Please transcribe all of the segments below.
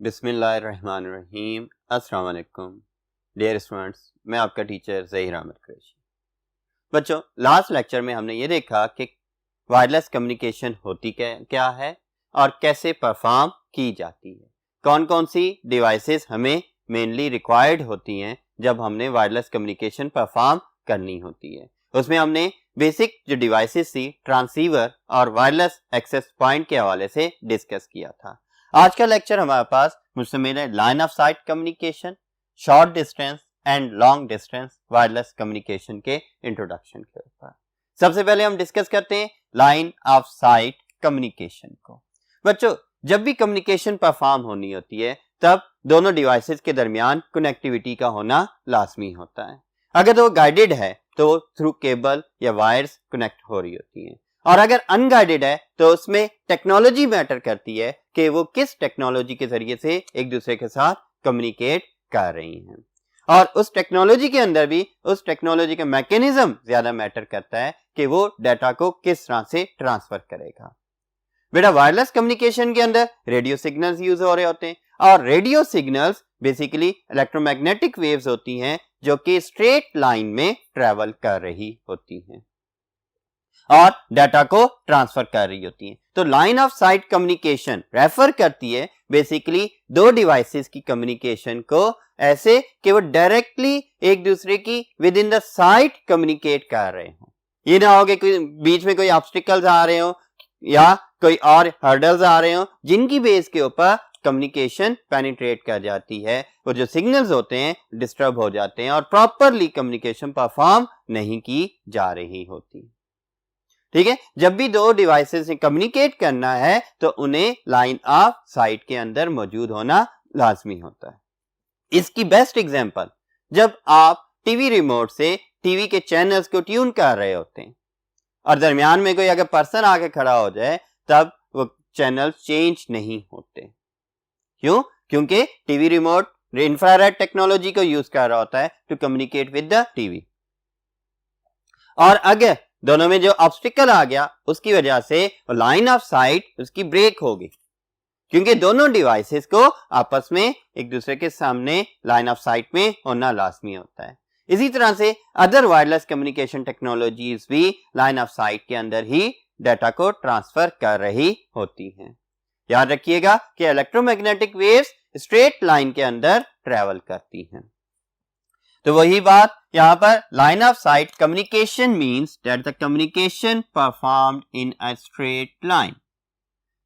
बिस्मिल्लाहिर्रहमानिर्रहीम। अस्सलाम वालेकुम डियर स्टूडेंट्स, मैं आपका टीचर ज़हीर अहमद कुरैशी। बच्चों, लास्ट लेक्चर में हमने ये देखा कि वायरलेस कम्युनिकेशन होती क्या है और कैसे परफॉर्म की जाती है। कौन कौन सी डिवाइसेस हमें मेनली रिक्वायर्ड होती हैं जब हमने वायरलेस कम्युनिकेशन परफॉर्म करनी होती है। उसमें हमने बेसिक जो डिवाइसेस थी, ट्रांसीवर और वायरलेस एक्सेस पॉइंट के हवाले से डिस्कस किया था। आज का लेक्चर हमारे पास मुश्तमिल है line of sight communication, short distance and long distance wireless communication के इंट्रोडक्शन के ऊपर। सबसे पहले हम डिस्कस करते हैं लाइन ऑफ साइट कम्युनिकेशन को। बच्चों, जब भी कम्युनिकेशन परफॉर्म होनी होती है तब दोनों डिवाइसेस के दरमियान कनेक्टिविटी का होना लाजमी होता है। अगर वो गाइडेड है तो थ्रू केबल या वायर्स कनेक्ट हो रही होती हैं, और अगर अनगाइडेड है तो उसमें टेक्नोलॉजी मैटर करती है कि वो किस टेक्नोलॉजी के जरिए से एक दूसरे के साथ कम्युनिकेट कर रही हैं। और उस टेक्नोलॉजी के अंदर भी उस टेक्नोलॉजी का मैकेनिज्म ज्यादा मैटर करता है कि वो डाटा को किस तरह से ट्रांसफर करेगा। बेटा, वायरलेस कम्युनिकेशन के अंदर रेडियो सिग्नल्स यूज हो रहे होते हैं, और radio signals basically electromagnetic waves होती हैं जो कि स्ट्रेट लाइन में ट्रेवल कर रही होती हैं और डाटा को ट्रांसफर कर रही होती हैं। तो line of sight communication refer करती है बेसिकली दो डिवाइसेस की कम्युनिकेशन को, ऐसे कि वो डायरेक्टली एक दूसरे की with in the site communicate कर रहे हो। ये ना हो कि बीच में कोई ऑब्स्टिकल्स आ रहे हो या कोई और हर्डल्स आ रहे हो जिनकी बेस के ऊपर कम्युनिकेशन पेनिट्रेट कर जाती है, वो जो सिग्नल्स होते हैं डिस्टर्ब हो जाते हैं और प्रॉपरली कम्युनिकेशन परफॉर्म नहीं की जा रही होती। ठीक है, जब भी दो डिवाइसेस से कम्युनिकेट करना है तो उन्हें लाइन ऑफ साइट के अंदर मौजूद होना लाजमी होता है। इसकी बेस्ट एग्जांपल, जब आप टीवी रिमोट से टीवी के चैनल्स को ट्यून कर रहे होते हैं और दरमियान में कोई अगर पर्सन आके खड़ा हो जाए तब वो चैनल चेंज नहीं होते। क्यों? क्योंकि टीवी रिमोट इंफ्रारेड टेक्नोलॉजी को यूज कर रहा होता है to communicate with the TV, और अगर दोनों में जो ऑब्स्टिकल आ गया उसकी वजह से लाइन ऑफ साइट उसकी ब्रेक होगी, क्योंकि दोनों डिवाइसेस को आपस में एक दूसरे के सामने लाइन ऑफ साइट में होना लाजमी होता है। इसी तरह से अदर वायरलेस कम्युनिकेशन टेक्नोलॉजीज भी लाइन ऑफ साइट के अंदर ही डाटा को ट्रांसफर कर रही होती हैं। याद रखिएगा कि इलेक्ट्रोमैग्नेटिक वेव्स स्ट्रेट लाइन के अंदर ट्रेवल करती हैं। तो वही बात यहां पर, line of sight communication means that the communication performed in a straight line.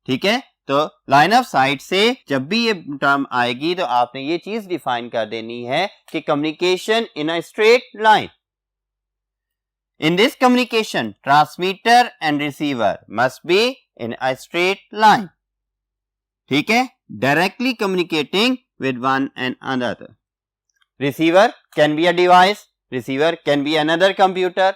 ठीक है, तो लाइन ऑफ साइट से जब भी ये टर्म आएगी तो आपने ये चीज डिफाइन कर देनी है कि communication in a straight line. In this communication transmitter and receiver must be in a straight line. ठीक है, directly communicating with one and another. Receiver can be a device, receiver can be another computer,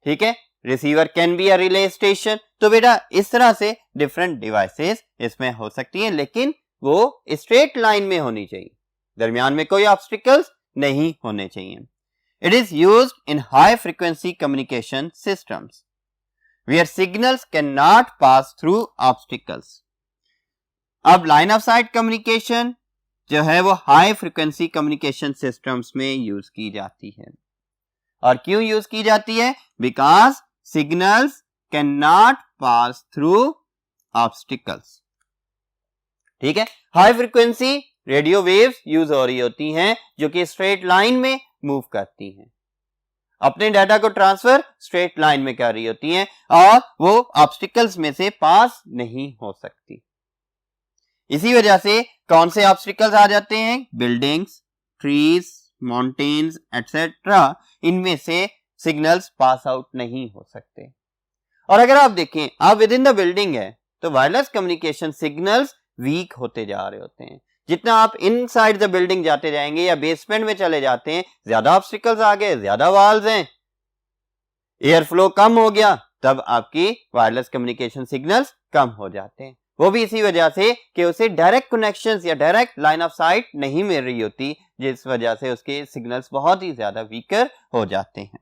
ठीक है, receiver can be a relay station. तो बेटा इस तरह से different devices इसमें हो सकती हैं, लेकिन वो स्ट्रेट लाइन में होनी चाहिए, दरमियान में कोई ऑब्स्टिकल्स नहीं होने चाहिए। It is used in high frequency communication systems where signals can not pass through obstacles. अब लाइन ऑफ साइट कम्युनिकेशन जो है वो हाई फ्रीक्वेंसी कम्युनिकेशन सिस्टम्स में यूज की जाती है। और क्यों यूज की जाती है? Because signals can not pass through obstacles. ठीक है, high frequency radio waves use हो रही होती हैं जो कि स्ट्रेट लाइन में मूव करती हैं, अपने डाटा को ट्रांसफर स्ट्रेट लाइन में कर रही होती हैं और वो ऑब्स्टिकल्स में से पास नहीं हो सकती। इसी वजह से कौन से ऑब्स्टिकल्स आ जाते हैं? बिल्डिंग्स, ट्रीज, माउंटेन्स एटसेट्रा, इनमें से सिग्नल्स पास आउट नहीं हो सकते। और अगर आप देखें, आप विद इन द बिल्डिंग है तो वायरलेस कम्युनिकेशन सिग्नल्स वीक होते जा रहे होते हैं। जितना आप इनसाइड द बिल्डिंग जाते जाएंगे या बेसमेंट में चले जाते हैं, ज्यादा ऑब्स्टिकल्स आ गए, ज्यादा वॉल्स हैं, एयर फ्लो कम हो गया, तब आपकी वायरलेस कम्युनिकेशन सिग्नल्स कम हो जाते हैं। वो भी इसी वजह से कि उसे डायरेक्ट कनेक्शंस या डायरेक्ट लाइन ऑफ साइट नहीं मिल रही होती, जिस वजह से उसके सिग्नल्स बहुत ही ज्यादा वीकर हो जाते हैं।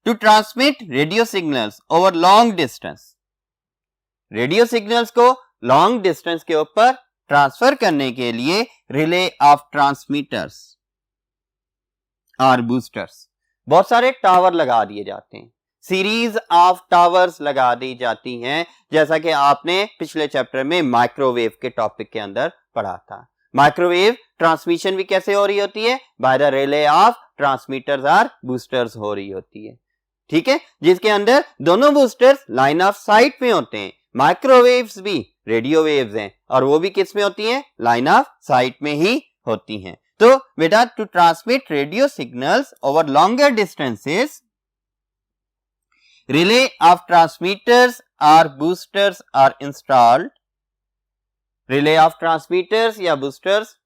To transmit radio signals over long distance, radio signals को लॉन्ग डिस्टेंस के ऊपर ट्रांसफर करने के लिए रिले ऑफ ट्रांसमीटर्स और बूस्टर्स, बहुत सारे टावर लगा दिए जाते हैं, सीरीज ऑफ टावर्स लगा दी जाती हैं, जैसा कि आपने पिछले चैप्टर में माइक्रोवेव के टॉपिक के अंदर पढ़ा था। माइक्रोवेव ट्रांसमिशन भी कैसे हो रही होती है? By the relay of transmitters और बूस्टर्स हो रही होती है, ठीक है, जिसके अंदर दोनों बूस्टर्स लाइन ऑफ साइट में होते हैं। माइक्रोवेव्स भी रेडियो वेव्स हैं और वो भी किस में होती हैं? लाइन ऑफ साइट में ही होती हैं। तो बेटा, to transmit radio signals over longer distances, relay of transmitters और boosters are installed. Relay of transmitters या बूस्टर्स,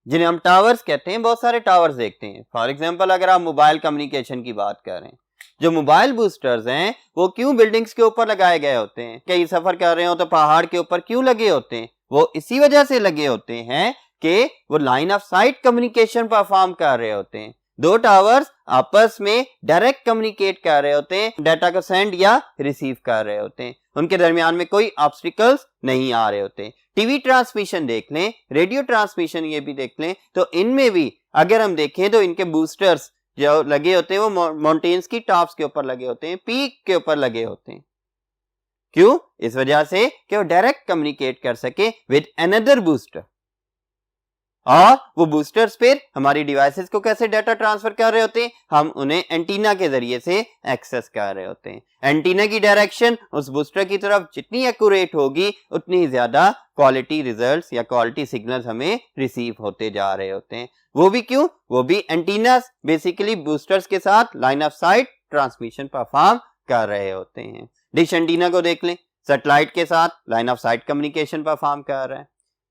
जिन्हें हम टावर्स कहते हैं, बहुत सारे टावर्स देखते हैं। फॉर एग्जांपल, अगर आप मोबाइल कम्युनिकेशन की बात कर रहे हैं, जो मोबाइल बूस्टर्स हैं वो क्यों बिल्डिंग्स के ऊपर लगाए गए होते हैं? कहीं सफर कर रहे हो तो पहाड़ के ऊपर क्यों लगे होते हैं? वो इसी वजह से लगे होते हैं कि वो line of sight communication perform कर रहे होते हैं। दो टावर्स आपस में डायरेक्ट कम्युनिकेट कर रहे होते हैं, डाटा को सेंड या रिसीव कर रहे होते हैं, उनके दरमियान में कोई ऑब्स्टिकल्स नहीं आ रहे होते। टीवी ट्रांसमिशन देख लें, रेडियो ट्रांसमिशन ये भी देख लें, तो इनमें भी अगर हम देखें तो इनके बूस्टर्स जो लगे होते हैं वो माउंटेन्स की टॉप्स के ऊपर लगे होते हैं, पीक के ऊपर लगे होते हैं। क्यों? इस वजह से कि वो डायरेक्ट कम्युनिकेट कर सके विद अनदर बूस्टर, और वो बूस्टर्स फिर हमारी डिवाइसेस को कैसे डाटा ट्रांसफर कर रहे होते हैं? हम उन्हें एंटीना के जरिए से एक्सेस कर रहे होते हैं। एंटीना की डायरेक्शन उस बूस्टर की तरफ जितनी एक्यूरेट होगी, उतनी ही ज्यादा क्वालिटी रिजल्ट्स या क्वालिटी सिग्नल्स हमें रिसीव होते जा रहे होते हैं। वो भी क्यों? वो भी एंटीना बेसिकली बूस्टर्स के साथ line of site transmission perform कर रहे होते हैं। डिश एंटीना को देख लें, सैटेलाइट के साथ line of sight communication perform कर रहा है,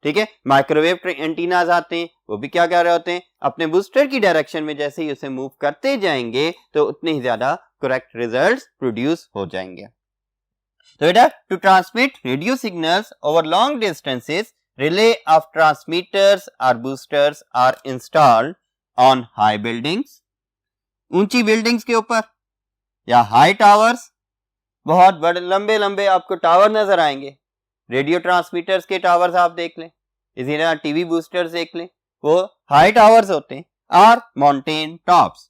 ठीक है। माइक्रोवेव एंटीनाज आते हैं, वो भी क्या कर रहे होते हैं? अपने बूस्टर की डायरेक्शन में जैसे ही उसे मूव करते जाएंगे तो उतने ही ज्यादा करेक्ट रिजल्ट्स प्रोड्यूस हो जाएंगे। तो बेटा, to transmit radio signals over long distances, relay of transmitters और boosters are installed on high buildings, ऊंची बिल्डिंग्स के ऊपर, या हाई टावर्स, बहुत बड़े लंबे लंबे आपको टावर नजर आएंगे। रेडियो ट्रांसमीटर्स के टावर्स आप देख लें, इसी तरह टीवी बूस्टर्स देख लें, वो हाई टावर्स होते हैं। और माउंटेन टॉप्स,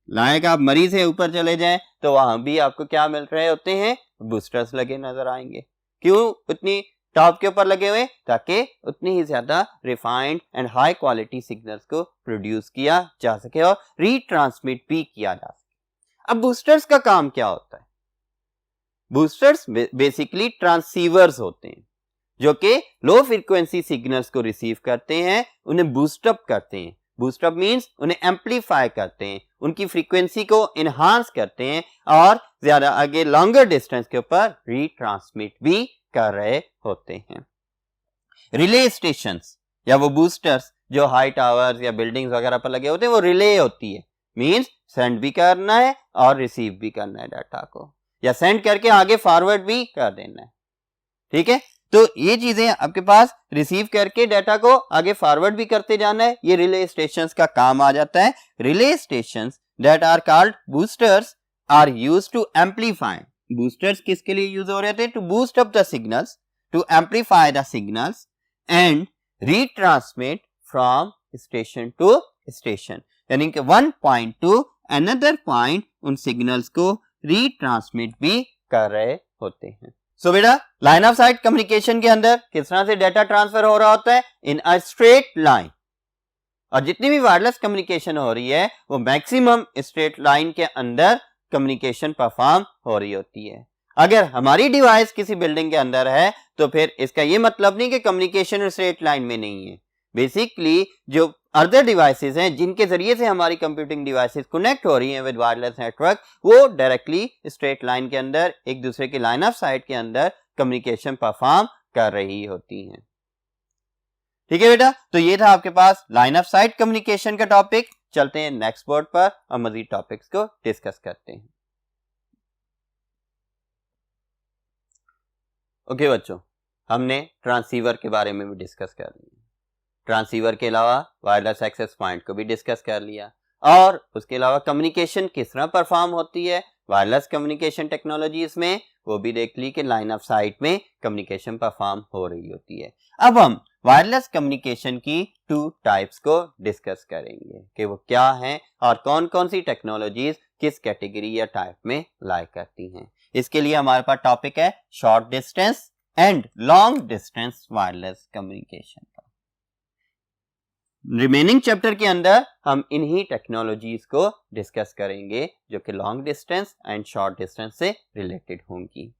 लाइक आप मरी से ऊपर चले जाएं तो वहां भी आपको क्या मिल रहे होते हैं? बूस्टर्स लगे नजर आएंगे। क्यों उतनी टॉप के ऊपर लगे हुए? ताकि उतनी ही ज्यादा refined and high quality signals को प्रोड्यूस किया जा सके और रीट्रांसमिट भी किया जा सके। अब बूस्टर्स का काम क्या होता है? बूस्टर्स बेसिकली ट्रांसीवर्स होते हैं जो कि लो फ्रीक्वेंसी सिग्नल्स को रिसीव करते हैं, उन्हें बूस्टअप करते हैं। बूस्टअप मींस उन्हें एम्पलीफाई करते हैं, उनकी फ्रीक्वेंसी को इनहांस करते हैं और ज्यादा आगे लॉन्गर डिस्टेंस के ऊपर रीट्रांसमिट भी कर रहे होते हैं। रिले स्टेशंस या वो बूस्टर्स जो हाई टावर्स या बिल्डिंग्स वगैरह पर लगे होते हैं, वो रिले होती है, मींस सेंड भी करना है और रिसीव भी करना है डाटा को, या सेंड करके आगे फॉरवर्ड भी कर देना है, ठीक है। तो ये चीजें आपके पास रिसीव करके डाटा को आगे फॉरवर्ड भी करते जाना है, ये रिले स्टेशंस का काम आ जाता है। Relay stations that are called boosters are used to amplify, boosters किसके लिए यूज हो रहे थे? To boost up the signals, to amplify the signals and retransmit from station to station, यानी कि one point to another point उन signals को retransmit भी कर रहे होते हैं। सो बेटा, लाइन ऑफ साइट कम्युनिकेशन के अंदर किस तरह से डाटा ट्रांसफर हो रहा होता है? इन अ स्ट्रेट लाइन। और जितनी भी वायरलेस कम्युनिकेशन हो रही है वो मैक्सिमम स्ट्रेट लाइन के अंदर कम्युनिकेशन परफॉर्म हो रही होती है। अगर हमारी डिवाइस किसी बिल्डिंग के अंदर है तो फिर इसका ये मतलब नहीं कि कम्युनिकेशन स्ट्रेट लाइन में नहीं है। बेसिकली जो अदर डिवाइसेस हैं जिनके जरिए से हमारी कंप्यूटिंग डिवाइसेस कनेक्ट हो रही हैं विद वायरलेस नेटवर्क, वो डायरेक्टली स्ट्रेट लाइन के अंदर एक दूसरे की लाइन ऑफ साइट के अंदर कम्युनिकेशन परफॉर्म कर रही होती हैं। ठीक है बेटा, तो ये था आपके पास लाइन ऑफ साइट कम्युनिकेशन का टॉपिक। चलते हैं नेक्स्ट बोर्ड पर और मजीद टॉपिक्स को डिस्कस करते हैं। ओके बच्चों, हमने ट्रांसीवर के बारे में भी डिस्कस कर लिया, ट्रांसीवर के अलावा वायरलेस एक्सेस पॉइंट को भी डिस्कस कर लिया, और उसके अलावा कम्युनिकेशन किस तरह परफॉर्म होती है वायरलेस कम्युनिकेशन टेक्नोलॉजीज में, वो भी देख ली कि लाइन ऑफ साइट में कम्युनिकेशन परफॉर्म हो रही होती है। अब हम वायरलेस कम्युनिकेशन की 2 टाइप्स को डिस्कस करेंगे कि वो क्या हैं और कौन कौन सी टेक्नोलॉजीज किस कैटेगरी या टाइप में लाई करती हैं। इसके लिए हमारे पास टॉपिक है short distance and long distance wireless communication का। रिमेनिंग चैप्टर के अंदर हम इन्हीं टेक्नोलॉजीज को डिस्कस करेंगे जो कि long distance and short distance से रिलेटेड होंगी।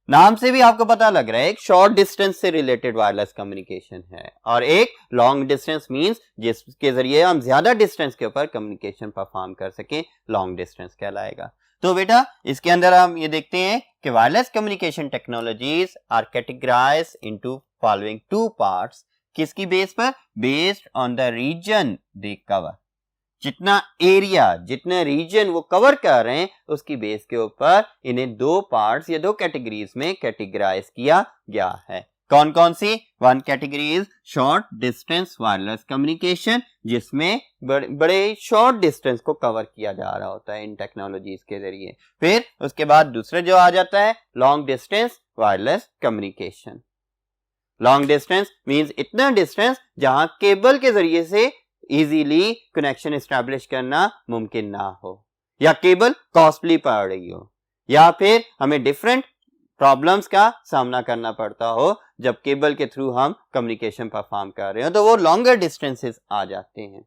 नाम से भी आपको पता लग रहा है एक शॉर्ट डिस्टेंस से रिलेटेड वायरलेस कम्युनिकेशन है और एक लॉन्ग डिस्टेंस मींस जिसके जरिए हम ज्यादा डिस्टेंस के ऊपर कम्युनिकेशन परफॉर्म कर सकें, लॉन्ग डिस्टेंस कहलाएगा। तो बेटा इसके अंदर हम ये देखते हैं कि wireless communication technologies are categorised into following 2 parts. किसकी बेस पर? Based on the region they cover. जितना एरिया, जितने रीजन वो कवर कर रहे हैं उसकी बेस के ऊपर इन्हें 2 पार्ट्स या 2 कैटेगरीज में कैटेगराइज किया गया है। कौन कौन सी? 1 category is short distance wireless communication, जिसमें बड़े शॉर्ट डिस्टेंस को कवर किया जा रहा होता है इन टेक्नोलॉजीज के जरिए। फिर उसके बाद दूसरा जो आ जाता है long distance wireless communication. Long distance means इतना डिस्टेंस जहां केबल के जरिए से इजीली कनेक्शन एस्टैब्लिश करना मुमकिन ना हो, या केबल कॉस्टली पड़ रही हो, या फिर हमें डिफरेंट प्रॉब्लम्स का सामना करना पड़ता हो जब केबल के थ्रू हम कम्युनिकेशन परफॉर्म कर रहे हो, तो वो लॉन्गर डिस्टेंसेस आ जाते हैं।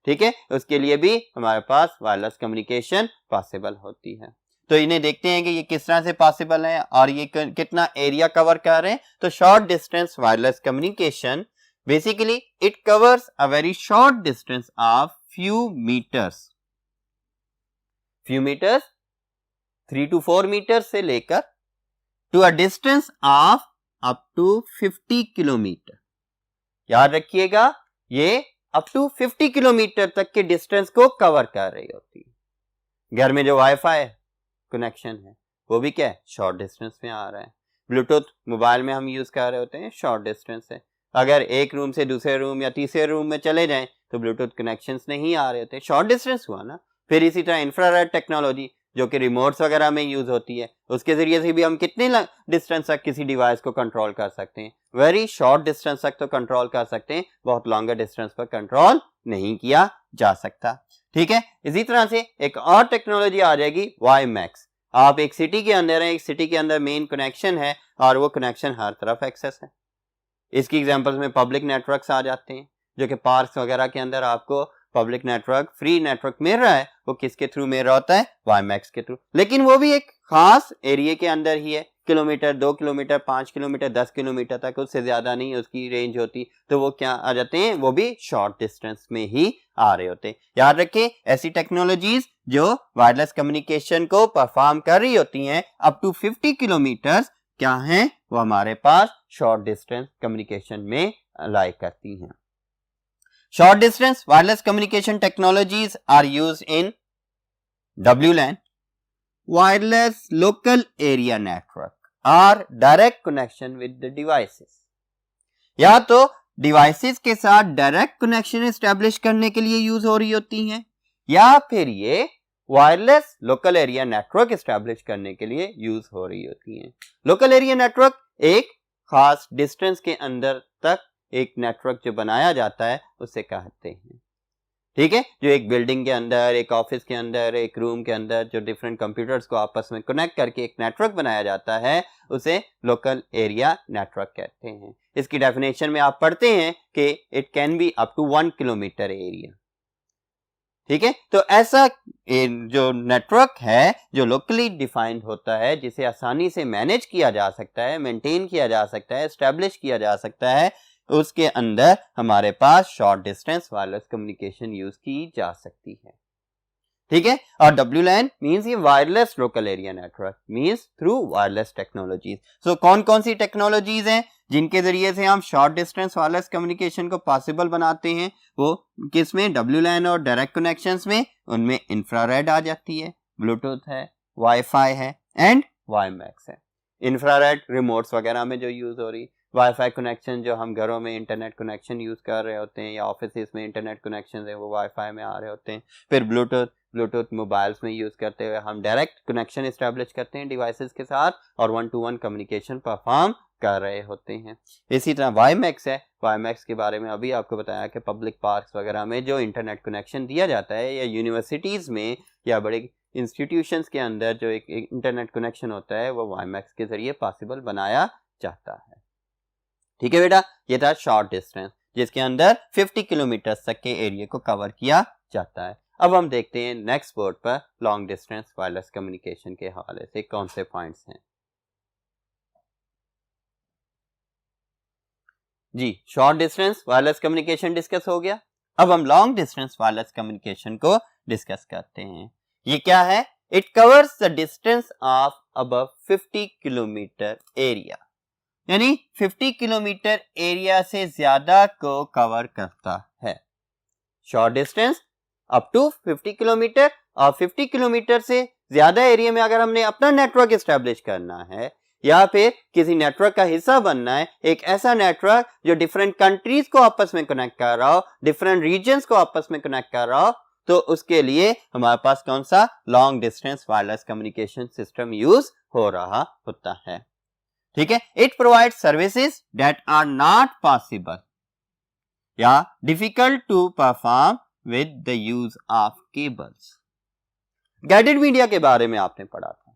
ठीक है, उसके लिए भी हमारे पास वायरलेस कम्युनिकेशन पॉसिबल होती है। तो इन्हें देखते हैं कि ये किस तरह से पॉसिबल है और ये कितना एरिया कवर कर रहे हैं। तो short distance wireless communication basically it covers a very short distance of few meters 3 to 4 meters से लेकर to a distance of up to 50 kilometre. याद रखिएगा ये up to 50 किलोमीटर तक के डिस्टेंस को कवर कर रही होती है। घर में जो वाईफाई कनेक्शन है वो भी क्या है? शॉर्ट डिस्टेंस में आ रहा है। ब्लूटूथ मोबाइल में हम यूज कर रहे होते हैं, शॉर्ट डिस्टेंस है। अगर एक रूम से दूसरे रूम या तीसरे रूम में चले जाएं तो ब्लूटूथ कनेक्शंस नहीं आ रहे होते, शॉर्ट डिस्टेंस हुआ ना। फिर इसी तरह इंफ्रारेड टेक्नोलॉजी जो कि रिमोट्स वगैरह में यूज होती है, उसके जरिए से भी हम कितने डिस्टेंस तक किसी डिवाइस को कंट्रोल कर सकते हैं। वेरी शॉर्ट डिस्टेंस तक तो कंट्रोल कर सकते हैं, बहुत लॉन्गर डिस्टेंस पर कंट्रोल नहीं किया जा सकता। ठीक है, इसी तरह से एक और टेक्नोलॉजी आ जाएगी वाईमैक्स। आप एक सिटी के अंदर हैं, एक सिटी के अंदर मेन कनेक्शन है और वो कनेक्शन हर तरफ एक्सेस है। इसकी एग्जांपल्स में पब्लिक नेटवर्क्स आ जाते हैं, जो कि पार्क्स वगैरह के अंदर आपको पब्लिक नेटवर्क, फ्री नेटवर्क मिल रहा है, वो किसके थ्रू मिल रहा होता है? वाईमैक्स के थ्रू। लेकिन वो भी एक खास एरिया के अंदर ही है, किलोमीटर, 2 किलोमीटर, 5 किलोमीटर, 10 किलोमीटर तक, उससे ज्यादा नहीं उसकी रेंज होती। तो वो क्या आ जाते हैं? वो भी शॉर्ट डिस्टेंस में ही आ रहे होते हैं। याद रखें, ऐसी टेक्नोलॉजीज जो वायरलेस कम्युनिकेशन को परफॉर्म कर रही होती हैं अप टू 50 किलोमीटर क्या हैं? वो हमारे पास शॉर्ट डिस्टेंस कम्युनिकेशन में लाई करती हैं। Short distance wireless communication technologies are used in WLAN, wireless local area network, और direct connection with the devices. या तो डिवाइसेस के साथ डायरेक्ट कनेक्शन एस्टैब्लिश करने के लिए यूज हो रही होती हैं, या फिर ये wireless local area network establish करने के लिए यूज हो रही होती हैं। लोकल एरिया नेटवर्क एक खास डिस्टेंस के अंदर तक एक नेटवर्क जो बनाया जाता है उसे कहते हैं। ठीक है, जो एक बिल्डिंग के अंदर, एक ऑफिस के अंदर, एक रूम के अंदर जो डिफरेंट कंप्यूटर्स को आपस में कनेक्ट करके एक नेटवर्क बनाया जाता है उसे लोकल एरिया नेटवर्क कहते हैं। इसकी डेफिनेशन में आप पढ़ते हैं कि it can be up to 1 kilometre area. ठीक है, तो ऐसा जो नेटवर्क है जो लोकली डिफाइंड होता है, जिसे आसानी से मैनेज किया जा सकता है, मेंटेन किया जा सकता है, एस्टैब्लिश किया जा सकता है, उसके अंदर हमारे पास short distance wireless communication use की जा सकती है। ठीक है, और WLAN मींस ये wireless local area network means through wireless technologies. So कौन कौन सी टेक्नोलॉजीज हैं जिनके जरिए से हम शॉर्ट डिस्टेंस वायरलेस कम्युनिकेशन को पॉसिबल बनाते हैं? वो किसमें? WLAN और डायरेक्ट कनेक्शंस में। उनमें इंफ्रारेड आ जाती है, ब्लूटूथ है, वाईफाई है एंड वाईमैक्स है। इंफ्रारेड रिमोट्स वगैरह में जो यूज हो रही, वाईफाई कनेक्शन जो हम घरों में इंटरनेट कनेक्शन यूज कर रहे होते हैं या ऑफिस में इंटरनेट कनेक्शन है वो वाईफाई में आ रहे होते हैं। फिर ब्लूटूथ मोबाइल्स में यूज करते हुए हम डायरेक्ट कनेक्शन एस्टैब्लिश करते हैं डिवाइसेस के साथ और 1-to-1 कम्युनिकेशन परफॉर्म कर रहे होते हैं। इसी तरह वाईमैक्स है, वाईमैक्स के बारे में अभी आपको बताया कि पब्लिक पार्क्स वगैरह में जो इंटरनेट कनेक्शन दिया जाता है या यूनिवर्सिटीज़ में या बड़े इंस्टीट्यूशंस के अंदर जो एक इंटरनेट कनेक्शन होता है वो वाईमैक्स के ज़रिए पॉसिबल बनाया जाता है। ठीक है बेटा, ये था शॉर्ट डिस्टेंस जिसके अंदर 50 किलोमीटर तक के एरिया को कवर किया जाता है। अब हम देखते हैं नेक्स्ट बोर्ड पर लॉन्ग डिस्टेंस वायरलेस कम्युनिकेशन के हवाले से कौन से पॉइंट्स हैं। जी, short distance wireless communication discuss हो गया। अब हम लॉन्ग डिस्टेंस वायरलेस कम्युनिकेशन को डिस्कस करते हैं। ये क्या है? It covers the distance of above 50 kilometre area, यानी 50 किलोमीटर एरिया से ज्यादा को कवर करता है। Short distance up to 50 kilometre, और 50 किलोमीटर से ज्यादा एरिया में अगर हमने अपना नेटवर्क एस्टेब्लिश करना है या फिर किसी नेटवर्क का हिस्सा बनना है, एक ऐसा नेटवर्क जो डिफरेंट कंट्रीज को आपस में कनेक्ट कर रहा हो, डिफरेंट रीजन्स को आपस में कनेक्ट कर रहा हो, तो उसके लिए हमारे पास कौन सा long distance wireless communication system use हो रहा होता है। ठीक है, it provide services that are not possible या difficult to perform with the use of cables. Guided media के बारे में आपने पढ़ा था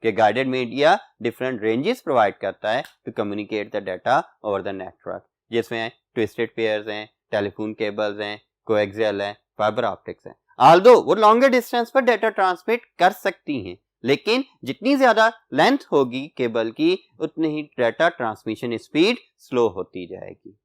कि guided media different ranges provide करता है to communicate the data over the network, जिसमें ट्विस्टेड पेयर्स हैं, टेलीफोन केबल्स हैं, कोएक्सियल है, फाइबर ऑप्टिक्स है। ऑल्दो वो लॉन्गर डिस्टेंस पर डाटा ट्रांसमिट कर सकती हैं, लेकिन जितनी ज्यादा लेंथ होगी केबल की उतनी ही डाटा ट्रांसमिशन स्पीड स्लो होती जाएगी,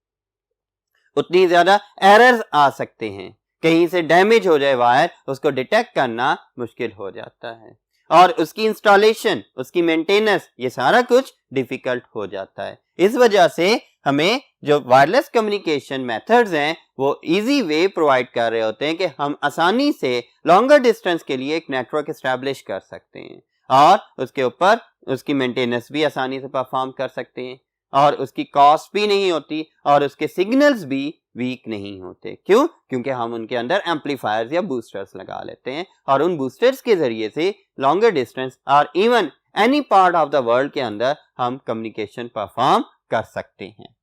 उतनी ज्यादा एरर्स आ सकते हैं, कहीं से डैमेज हो जाए वायर, उसको डिटेक्ट करना मुश्किल हो जाता है, और उसकी इंस्टॉलेशन, उसकी मेंटेनेंस, ये सारा कुछ डिफिकल्ट हो जाता है। इस वजह से हमें जो वायरलेस कम्युनिकेशन मेथड्स हैं वो इजी वे प्रोवाइड कर रहे होते हैं कि हम आसानी से लॉन्गर डिस्टेंस के लिए एक नेटवर्क एस्टैब्लिश कर सकते हैं और उसके ऊपर उसकी मेंटेनेंस भी आसानी से परफॉर्म कर सकते हैं, और उसकी कॉस्ट भी नहीं होती और उसके सिग्नल्स भी वीक नहीं होते। क्यों? क्योंकि हम उनके अंदर एम्पलीफायर्स या बूस्टर्स लगा लेते हैं और उन बूस्टर्स के जरिए से लॉन्गर डिस्टेंस और even any part of the world के अंदर हम कम्युनिकेशन परफॉर्म कर सकते हैं।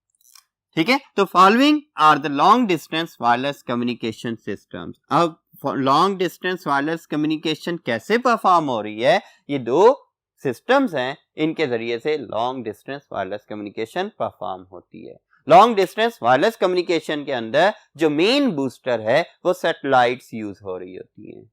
ठीक है, तो following are the long distance wireless communication systems. अब लॉन्ग डिस्टेंस वायरलेस कम्युनिकेशन कैसे परफॉर्म हो रही है? ये दो सिस्टम्स हैं, इनके जरिए से long distance wireless communication perform होती है। लॉन्ग डिस्टेंस वायरलेस कम्युनिकेशन के अंदर जो मेन बूस्टर है वो सैटेलाइट्स यूज हो रही होती हैं।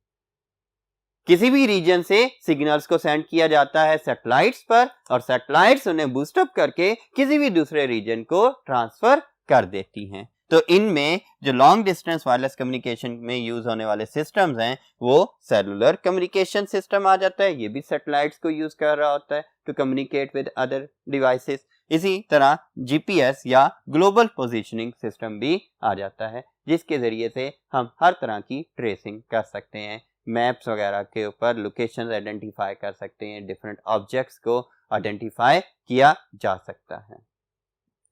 किसी भी रीजन से सिग्नल्स को सेंड किया जाता है सैटेलाइट्स पर, और सैटेलाइट्स उन्हें बूस्टअप करके किसी भी दूसरे रीजन को ट्रांसफर कर देती हैं। तो इनमें जो लॉन्ग डिस्टेंस वायरलेस कम्युनिकेशन में यूज होने वाले सिस्टम्स हैं वो सेलुलर कम्युनिकेशन सिस्टम आ जाता है, ये भी सैटेलाइट्स को यूज कर रहा होता है to communicate with other devices. इसी तरह जीपीएस या ग्लोबल पोजीशनिंग सिस्टम भी आ जाता है, जिसके जरिए से हम हर तरह की ट्रेसिंग कर सकते हैं, मैप्स वगैरह के ऊपर लोकेशन आइडेंटिफाई कर सकते हैं, डिफरेंट ऑब्जेक्ट्स को आइडेंटिफाई किया जा सकता है।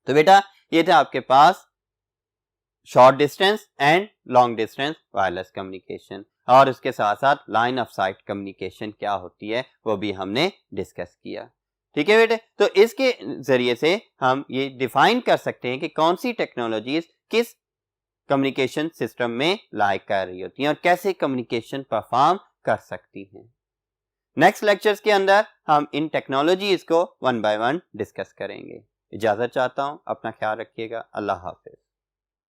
तो बेटा ये थे आपके पास short distance and long distance wireless communication, और उसके साथ साथ लाइन ऑफ साइट कम्युनिकेशन क्या होती है वो भी हमने डिस्कस किया। ठीक है बेटे, तो इसके जरिए से हम ये डिफाइन कर सकते हैं कि कौन सी टेक्नोलॉजीज किस कम्युनिकेशन सिस्टम में लाइक कर रही होती हैं और कैसे कम्युनिकेशन परफॉर्म कर सकती हैं। नेक्स्ट लेक्चर्स के अंदर हम इन टेक्नोलॉजीज को वन बाय वन डिस्कस करेंगे। इजाजत चाहता हूं, अपना ख्याल रखिएगा। अल्लाह हाफिज।